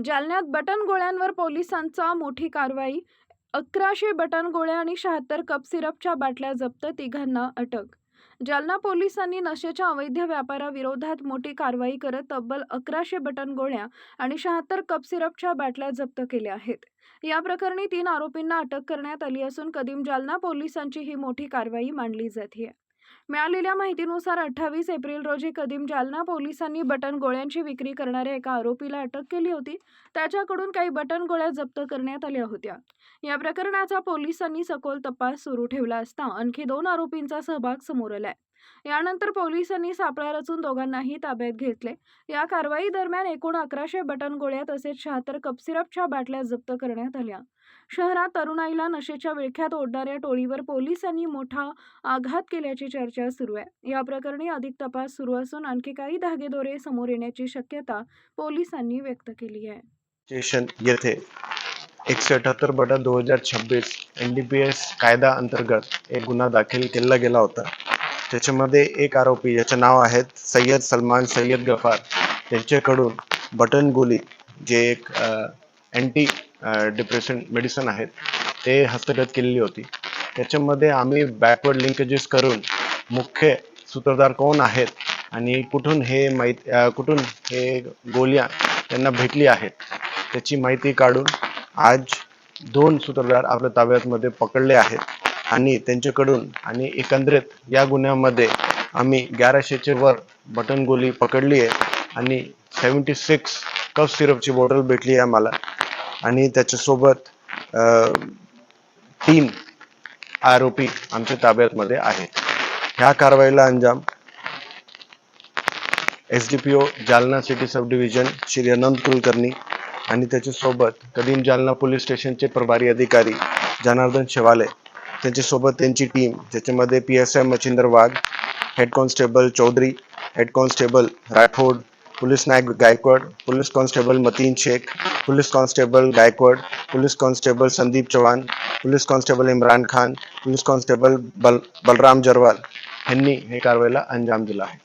जालन्यात बटन गोळ्यांवर पोलिसांचा मोठी कारवाई. 1100 बटन गोळ्या आणि 76 कप सिरपच्या बाटल्या जप्त, तिघांना अटक. जालना पोलिसांनी नशेच्या अवैध व्यापाराविरोधात मोठी कारवाई करत तब्बल 1100 बटन गोळ्या आणि 76 कप सिरपच्या बाटल्या जप्त केल्या आहेत. या प्रकरणी 3 आरोपींना अटक करण्यात आली असून कदीम जालना पोलिसांची ही मोठी कारवाई मानली जाते. मिळालेल्या माहितीनुसार 28 एप्रिल रोजी कदीम जालना पोलिसांनी बटन गोळ्यांची विक्री करणाऱ्या एका आरोपीला अटक केली होती. त्याच्याकडून काही बटन गोळ्या जप्त करण्यात आल्या होत्या. या प्रकरणाचा पोलिसांनी सखोल तपास सुरू ठेवला असता आणखी 2 आरोपींचा सहभाग समोर आलाय. यानंतर पोलिसांनी सापळा रचून दोघांनाही ताब्यात घेतले. या कारवाई दरम्यान एकूण 1100 बटन गोळ्या तसेच 76 कप सिरपच्या बाटल्या जप्त करण्यात आल्या. शहरात तरुणाईला नशेच्या विळख्यात ओढणाऱ्या टोळीवर पोलिसांनी मोठा आघात केल्याची चर्चा सुरू आहे. या प्रकरणी अधिक तपास सुरू असून आणखी काही धागेदोरे समोर येण्याची शक्यता पोलिसांनी व्यक्त केली आहे. स्टेशन येथे 178/2026 NDPS कायदा अंतर्गत एक गुन्हा दाखल केला गेला होता. त्याच्यामध्ये एक आरोपी याचे नाव आहेत सय्यद सलमान सय्यद गफार, त्यांच्याकडून बटन गोली जे एक अँटी डिप्रेशन मेडिसिन आहेत ते हस्तगत केलेली होती. त्याच्यामध्ये आम्ही बॅकवर्ड लिंकेजेस करून मुख्य सूत्रधार कोण आहेत आणि कुठून हे गोळ्या त्यांना भेटली आहेत त्याची माहिती काढून आज 2 सूत्रधार आपल्या ताब्यामध्ये पकडले आहेत आणि त्यांच्याकडून आणि एकंदरीत या गुन्ह्यामध्ये आम्ही 1100च्या वर बटन गोळी पकडली आहे आणि 76 कफ सिरपची बॉटल भेटली आहे आम्हाला आणि त्याच्यासोबत 3 आरोपी आमच्या ताब्यामध्ये आहेत. ह्या कारवाईला अंजाम SDPO जालना सिटी सब डिव्हिजन श्री अनंत कुलकर्णी आणि त्याच्यासोबत कदीम जालना पोलीस स्टेशनचे प्रभारी अधिकारी जनार्दन शेवाले, त्यांच्यासोबत त्यांची टीम ज्याच्यामध्ये PSI Machhindar Wagh, head constable Chaudhari, head constable Rathod, police naik Gaikwad, police constable Mateen Shaikh, police constable Gaikwad, police constable Sandeep Chavan, police constable Imran Khan, police constable Balram Jarwal यांनी हे कारवाईला अंजाम दिला आहे.